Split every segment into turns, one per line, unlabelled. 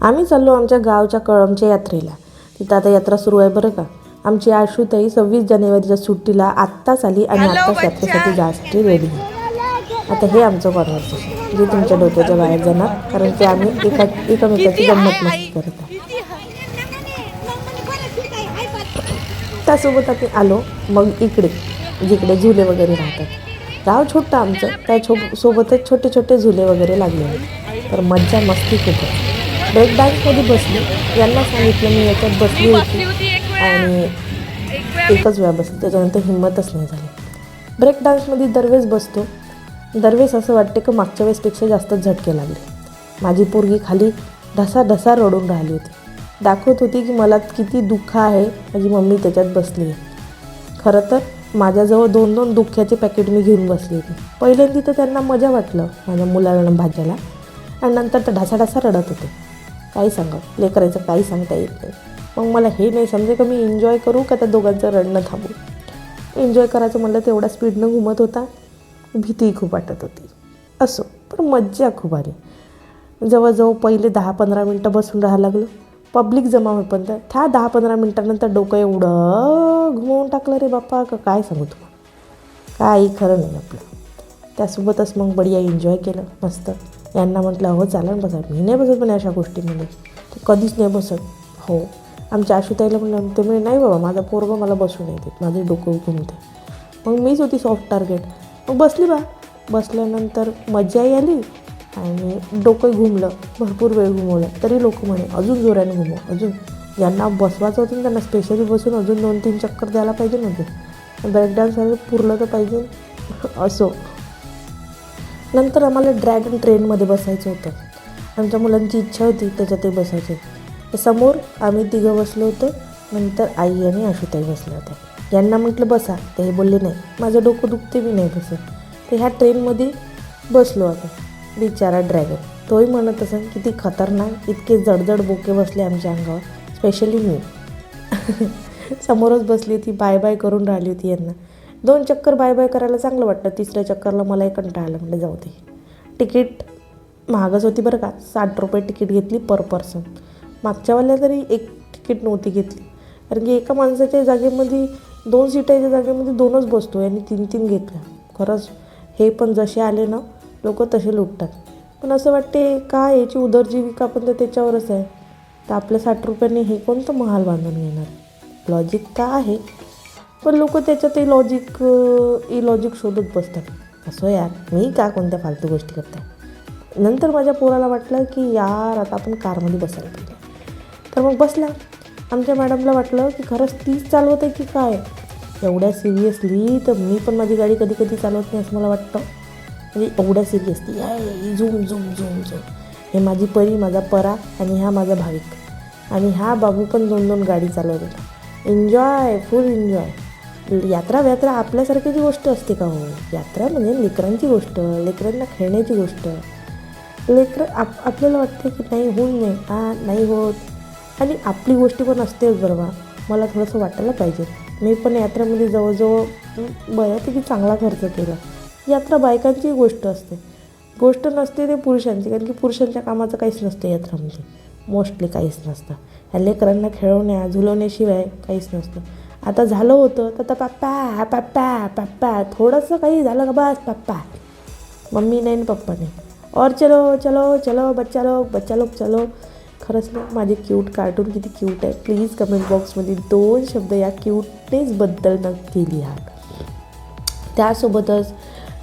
आम्ही चाललो आमच्या गावच्या कळमच्या यात्रेला. तिथं आता यात्रा सुरू आहे बरं का. आमची आशूताई 26 जानेवारीच्या सुट्टीला आत्ताच आली आणि आत्ताच यात्रेसाठी जायसाठी रेडी आहे. आता हे आमचं कॉन्व्हर्सेशन जे तुमच्या डोक्याच्या बाहेर जाणार, कारण की आम्ही एकामेकाची गंमत मस्ती करत आहे. त्यासोबत आम्ही आलो मग इकडे जिकडे झुले वगैरे राहतात. गाव छोटं आमचं, त्या सोबतच छोटे छोटे झुले वगैरे लागले होते. तर मज्जा मस्ती खूप होती. ब्रेक डान्समध्ये बसली. यांना सांगितलं मी याच्यात बसली होती आणि एकच वेळा बसली, त्याच्यानंतर हिंमतच नाही झाली. ब्रेक डान्समध्ये दरवेळेस बसतो. दरवेळेस असं वाटते की मागच्या वेळेसपेक्षा जास्तच झटके लागले. माझी पोरगी खाली ढसा रडून राहिली होती. दाखवत होती की मला किती दुःख आहे, माझी मम्मी त्याच्यात बसली आहे. खरं तर माझ्याजवळ 2-2 दुःख्याचे पॅकेट मी घेऊन बसली होती. पहिल्यांदा तर त्यांना मजा वाटलं माझ्या मुलाला भाज्याला, आणि नंतर तर ढासा रडत होते. काही सांगावं, लेकरायचं काही सांगता येत नाही. मग मला हे नाही समजे का मी एन्जॉय करू का त्या दोघांचं रडणं थांबू. एन्जॉय करायचं म्हटलं तर एवढा स्पीडनं घुमत होता, भीतीही खूप वाटत होती. असो, पण मज्जा खूप आली. जवळजवळ पहिले 10-15 मिनटं बसून राहायला लागलो. पब्लिक जमा होईपर्यंत त्या 10-15 मिनटानंतर डोकं एवढं घुमवून टाकलं रे बाप्पा का काय सांगू तुम्हाला. काही खरं नाही आपलं. त्यासोबतच मग बढिया एन्जॉय केलं मस्त. यांना म्हटलं हो चालेल बसा. मी नाही बसत पण अशा गोष्टींमध्ये, ते कधीच नाही बसत. हो, आमच्या आशुताईला म्हणलं तुम्ही नाही बाबा, माझा पोरगं मला बसू नाही देत, माझे डोकं घुमते. मग मीच होती सॉफ्ट टार्गेट. मग बसली बा. बसल्यानंतर मजाही आली आणि डोकं घुमलं. भरपूर वेळ घुमवलं तरी लोक म्हणे अजून जोराने घुमव, अजून. ज्यांना बसवायचं होतं त्यांना स्पेशली बसून अजून 2-3 चक्कर द्यायला पाहिजे नव्हते. ब्रेक डान्स पुरलं तर पाहिजे. असो, नंतर आम्हाला ड्रॅगन ट्रेनमध्ये बसायचं होतं. आमच्या मुलांची इच्छा होती त्याच्यातही बसायचे. समोर आम्ही तिघं बसलो होतो. नंतर आई आणि आशुताई बसल्या होत्या. यांना म्हटलं बसा, ते हे बोलले नाही, माझं डोकं दुखते, मी नाही बसत. तर ह्या ट्रेनमध्ये बसलो आता. बिचारा ड्रॅगन तोही म्हणत असेल किती खतरनाक, इतके जडजड बोके बसले आमच्या अंगावर. स्पेशली मी समोरच बसली होती, बाय बाय करून राहिली होती यांना. 2 चक्कर बाय बाय करायला चांगलं वाटतं. 3ऱ्या चक्करला मला एक कंटाळलं, म्हटलं जाऊ दे. तिकीट महागच होती बरं का. 60 रुपये तिकीट घेतली पर पर्सन. मागच्यावाल्या तरी एक तिकीट नव्हती घेतली, कारण की एका माणसाच्या जागेमध्ये 2 सीटाच्या जागेमध्ये 2च बसतो आणि 3-3 घेतल्या. खरंच हे पण जसे आले ना लोक तसे लुटतात. पण असं वाटते का याची उदरजीविका पण तर त्याच्यावरच आहे. तर आपल्या 60 रुपयांनी हे कोणतं महाल बांधून घेणार. लॉजिक का आहे, पण लोक त्याच्यातही लॉजिक शोधत बसतात. असं यार, मी का कोणत्या फालतू गोष्टी करते. नंतर माझ्या पोराला वाटलं की यार आता आपण कारमध्ये बसायला पाहिजे. तर मग बसला. आमच्या मॅडमला वाटलं की खरंच तीच चालवत आहे की काय एवढ्या सिरियसली. तर मी पण माझी गाडी कधी कधी चालवत नाही असं मला वाटतं. म्हणजे एवढ्या सिरियसली आहे, झूम झूम झूम झूम. हे माझी परी, माझा परा आणि हा माझा भाविक आणि हा बाबू पण 2-2 गाडी चालवत होता. एन्जॉय, फुल एन्जॉय. यात्रा आपल्यासारख्याची गोष्ट असते का हो. यात्रा म्हणजे लेकरांची गोष्ट, लेकरांना खेळण्याची गोष्ट. आपल्याला वाटतं की नाही होऊन नाही होत, आणि आपली गोष्टी पण असतेच बरोबर. मला थोडंसं वाटायला पाहिजे. मी पण यात्रेमध्ये जवळजवळ बऱ्यापैकी चांगला खर्च केला. यात्रा बायकांची गोष्ट असते, गोष्ट नसते ते पुरुषांची, कारण की पुरुषांच्या कामाचं काहीच नसतं यात्रामध्ये. मोस्टली काहीच नसतं. ह्या लेकरांना खेळवण्या झुलवण्याशिवाय काहीच नसतं. आता झालं होतं तर पप्पा पप्पा पप्पा, थोडंसं काही झालं का बस पप्पा. मम्मी नाही ना पप्पा नाही. और चलो चलो चलो बच्चा लोग चलो. खरंच ना, माझे क्यूट कार्टून किती क्यूट आहे. प्लीज कमेंट बॉक्समध्ये 2 शब्द या क्यूटनेसबद्दल नक्की लिहा. त्यासोबतच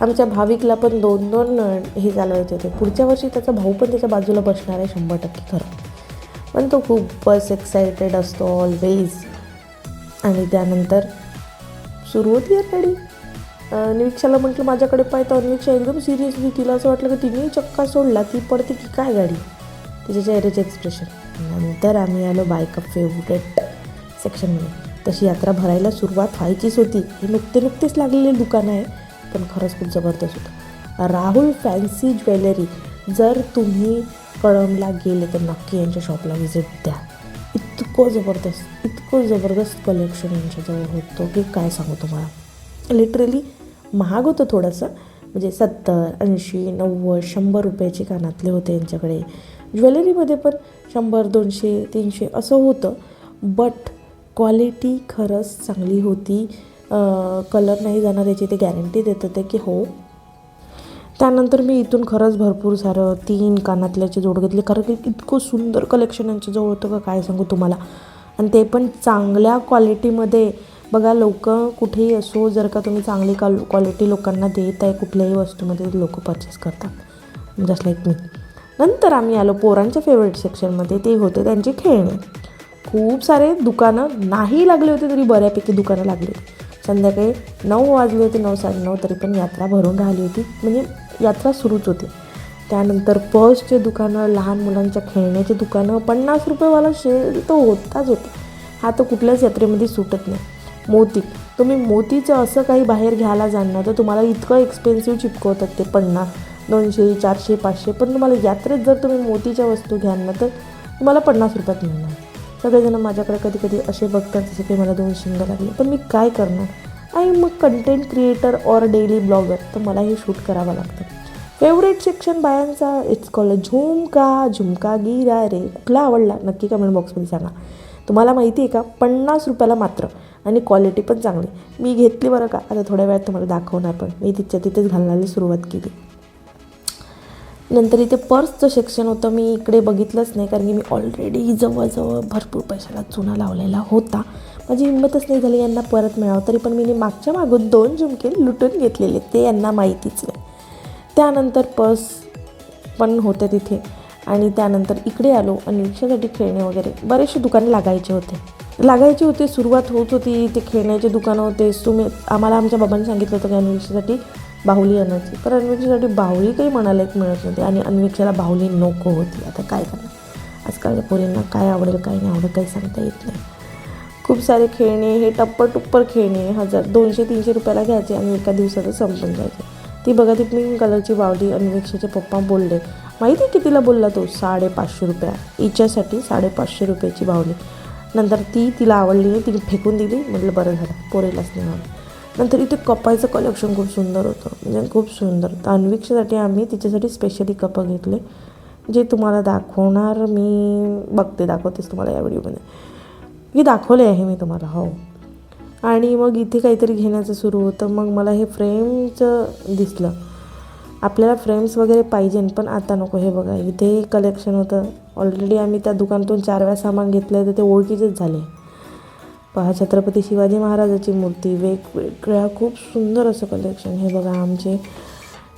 आमच्या भाविकला पण 2-2 हे चालवायचे होते. पुढच्या वर्षी त्याचा भाऊ पण त्याच्या बाजूला बसणार आहे 100% खरं. पण तो खूपच एक्सायटेड असतो ऑलवेज. आणि त्यानंतर सुरू होती यार गाडी. निरीक्षाला म्हटलं माझ्याकडे पाहता. निरीक्षा एकदम सिरियसली, तिला असं वाटलं की तिने चक्का सोडला ती पडते की काय गाडी, तिच्या चेहऱ्याचे एक्सप्रेशन. नंतर आम्ही आलो बायका फेवरेट सेक्शनमध्ये. तशी यात्रा भरायला सुरुवात व्हायचीच होती. हे नुकतेच लागलेले दुकान आहे, पण खरंच खूप जबरदस्त होतं. Rahul fancy jewellery. जर तुम्ही कळमला गेले तर नक्की यांच्या शॉपला व्हिजिट द्या. इतकं जबरदस्त कलेक्शन यांच्याजवळ होतं की काय सांगू तुम्हाला. लिटरली महाग होतं थोडंसं, म्हणजे 70, 80, 90, 100 रुपयाचे कानातले होते यांच्याकडे. ज्वेलरीमध्ये पण 100, 200, 300 असं होतं, बट क्वालिटी खरंच चांगली होती. कलर नाही जाणार याची ते गॅरंटी देत होते की हो. त्यानंतर मी इथून खरंच भरपूर सारं 3 कानातल्याचे जोड घेतले, कारण की इतकं सुंदर कलेक्शन यांच्याजवळ होतं का काय सांगू तुम्हाला. आणि ते पण चांगल्या क्वालिटीमध्ये. बघा, लोक कुठेही असो, जर का तुम्ही चांगली क्वालिटी लोकांना देत आहे कुठल्याही वस्तूमध्ये, लोक परचेस करतात, जस्ट लाईक मी. नंतर आम्ही आलो पोरांच्या फेवरेट सेक्शनमध्ये. ते होते त्यांची खेळणे. खूप सारे दुकानं नाही लागले होते तरी बऱ्यापैकी दुकानं लागली होती. संध्याकाळी 9 वाजले होते, 9, 9:30, तरी पण यात्रा भरून राहिली होती, म्हणजे यात्रा सुरूच होती. त्यानंतर पर्सचे दुकानं, लहान मुलांच्या खेळण्याचे दुकानं, 50 रुपयेवाला शेर तो होताच होता. हा तर कुठल्याच यात्रेमध्ये सुटत नाही. मोती, तुम्ही मोतीचं असं काही बाहेर घ्यायला जाणार तर तुम्हाला इतकं एक्सपेन्सिव्ह चिपकवतात ते 50, 200, 400, 500. पण तुम्हाला यात्रेत जर तुम्ही मोतीच्या वस्तू घ्याल ना तर तुम्हाला 50 रुपयात मिळणार. सगळेजण माझ्याकडे कधी कधी असे बघतात जसे की मला 2 शिंग लागले, पण मी काय करणार. आणि मग कंटेंट क्रिएटर और डेली ब्लॉगर, तर मला हे शूट करावं लागतं. फेवरेट सेक्शन बायांचा, इट्स कॉल्ड झुमका गिरा रे. कुठला आवडला नक्की कमेंट बॉक्समध्ये सांगा. तुम्हाला माहिती आहे का, 50 रुपयाला मात्र, आणि क्वालिटी पण चांगली. मी घेतली बरं का, आता थोड्या वेळात तुम्हाला दाखवणार, पण मी तिथेच घालण्याला सुरुवात केली. नंतर इथे पर्सचं सेक्शन होतं. मी इकडे बघितलंच नाही, कारण की मी ऑलरेडी जवळजवळ भरपूर पैशाला चुना लावलेला होता. माझी हिंमतच नाही झाली यांना परत मिळावं. तरी पण मी मागच्या मागून 2 झुमके लुटून घेतलेले, ते यांना माहितीच नाही. त्यानंतर पर्स पण होते तिथे. आणि त्यानंतर इकडे आलो आणि रिक्षासाठी खेळणे वगैरे बरेचसे दुकाने लागायचे होते. सुरुवात होत होती. ते खेळण्याचे दुकानं होते. आम्हाला आमच्या बाबांनी सांगितलं होतं की अन्वेषासाठी बाहुली आणायची, पण अन्वेषासाठी बाहुली काही मनाला एक मिळत नव्हती, आणि अन्वेषाला बाहुली नको होती. आता काय करणार, आजकालच्या पोरींना काय आवडेल काय नाही आवडेल काही सांगता येत नाही. खूप सारे खेळणे, हे टप्पर खेळणे 1000, 200, 300 रुपयाला घ्यायचे आणि एका दिवसाचं संपून जायचे. ती बघा, ती पिंक कलरची बाहुली अन्वेषाचे पप्पा बोलले, माहिती आहे कितीला बोलला तो? 550 रुपया हिच्यासाठी. 550 रुपयाची बाहुली. नंतर तिला आवडली नाही, तिने फेकून दिली. म्हटलं बरं झालं, पोरीलाच नाही आवडली. नंतर इथे कपायचं कलेक्शन खूप सुंदर होतं, म्हणजे खूप सुंदर. तर अन्वेषासाठी आम्ही तिच्यासाठी स्पेशली कपं घेतले, जे तुम्हाला दाखवणार मी. दाखवतेच तुम्हाला या व्हिडिओमध्ये. हे दाखवले आहे मी तुम्हाला, हो. आणि मग इथे काहीतरी घेण्याचं सुरू होतं. मग मला हे फ्रेमचं दिसलं. आपल्याला फ्रेम्स वगैरे पाहिजे, पण आता नको. हे बघा, इथे कलेक्शन होतं. ऑलरेडी आम्ही त्या दुकानातून 4 वेळा सामान घेतलं, तर ते ओळखीचेच झाले. पहा, छत्रपती शिवाजी महाराजाची मूर्ती, वेगवेगळ्या खूप सुंदर असं कलेक्शन. हे बघा, आमचे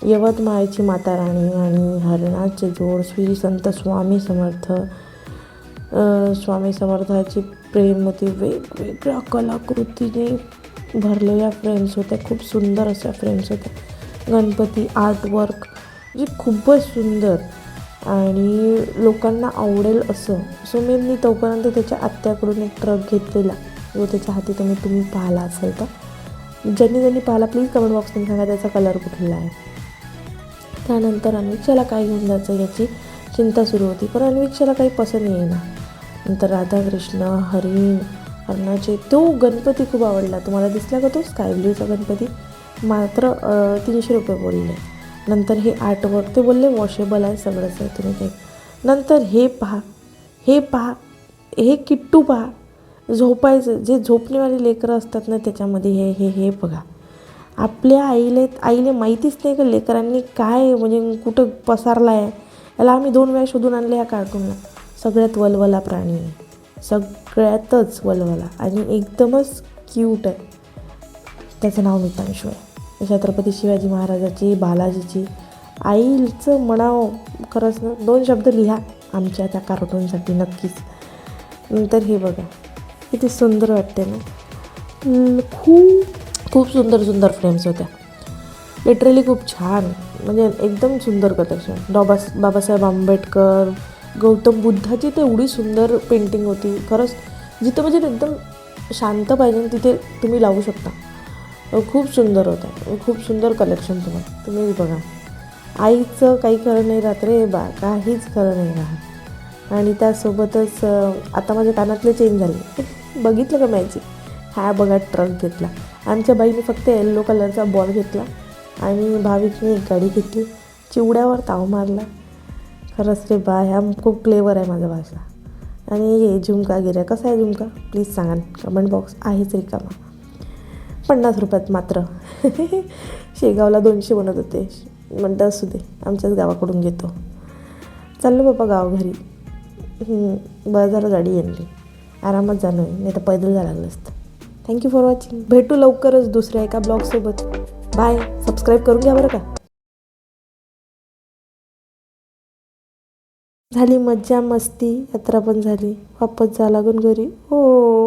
यवतमाळची माता राणी आणि हरणाचे जोड, श्री संत स्वामी समर्थाची प्रेममूर्ती, वेगवेगळ्या कलाकृतीने भरलेल्या फ्रेम्स होत्या. खूप सुंदर अशा फ्रेम्स होत्या. गणपती आर्टवर्क, जे खूपच सुंदर आणि लोकांना आवडेल असं. सुमेधनी तोपर्यंत त्याच्या आत्याकडून एक ट्रक घेतलेला, जो त्याच्या हाती तुम्ही पाहिला असेल तर. ज्यांनी पाहिला प्लीज कमेंट बॉक्समध्ये सांगा त्याचा कलर कुठला आहे. त्यानंतर अन्वेषाला काय घेऊन जायचं याची चिंता सुरू होती, पण अन्वेषाला काही पसंत येईना. नंतर राधाकृष्ण, हरणाचे तो गणपती खूप आवडला. तुम्हाला दिसला का तो स्काय ब्ल्यूचा गणपती? मात्र 300 रुपये बोलले. नंतर हे आर्टवर्क, ते बोलले वॉशेबल आहे, सगळंच आहे, तुम्ही काही. नंतर हे पहा, हे किट्टू पहा, झोपायचं, जे झोपणेवाली लेकरं असतात ना त्याच्यामध्ये हे बघा. आपल्या आईले माहितीच नाही का लेकरांनी काय म्हणजे कुठं पसारला आहे. याला आम्ही 2 वेळा शोधून आणले ह्या कार्टूनला. सगळ्यात वलवला प्राणी आहे, सगळ्यातच वलवला, आणि एकदमच क्यूट आहे. त्याचं नाव मितांशू आहे. छत्रपती शिवाजी महाराजाची, बालाजीची आईचं म्हणावं खरंच ना. 2 शब्द लिहा आमच्या त्या कार्टूनसाठी नक्कीच. नंतर हे बघा, किती सुंदर वाटते ना. खूप सुंदर फ्रेम्स होत्या. लिटरली खूप छान, म्हणजे एकदम सुंदर कलेक्शन. बाबासाहेब आंबेडकर, गौतम बुद्धाची तर एवढी सुंदर पेंटिंग होती. खरंच जिथं म्हणजे एकदम शांत पाहिजे तिथे तुम्ही लावू शकता. खूप सुंदर होतं, खूप सुंदर कलेक्शन. तुम्ही बघा. आईचं काही खरं नाही राहत रे बा, काहीच खरं नाही राहत. आणि त्यासोबतच आता माझ्या कानातले चेंज झाले. बघितलं का मॅजिक? हा बघा, ट्रक घेतला. आमच्या बाईने फक्त येल्लो कलरचा बॉल घेतला आणि भाविकने एक गाडी घेतली. चिवड्यावर ताव मारला. खरंच रे बा, ह्या खूप क्लेवर आहे माझा भाषा. आणि ये झुमका गिऱ्या कसा आहे झुमका प्लीज सांगा, कमेंट बॉक्स आहेच रिकामा. 50 रुपयात मात्र. शेगावला 200 म्हणत होते, म्हणतं असू दे आमच्याच गावाकडून घेतो. चाललो बाबा गावघरी. बरं झालं गाडी आणली, आरामात जाणं आहे, नाही तर पैदल जायला लागलं असतं. Thank you for watching. भेटू लवकरच दुसऱ्या एका ब्लॉगसोबत. बाय. सबस्क्राईब करून घ्या बरं का. झाली मज्जा मस्ती, यात्रा पण झाली, वापस जा लागून घरी. हो.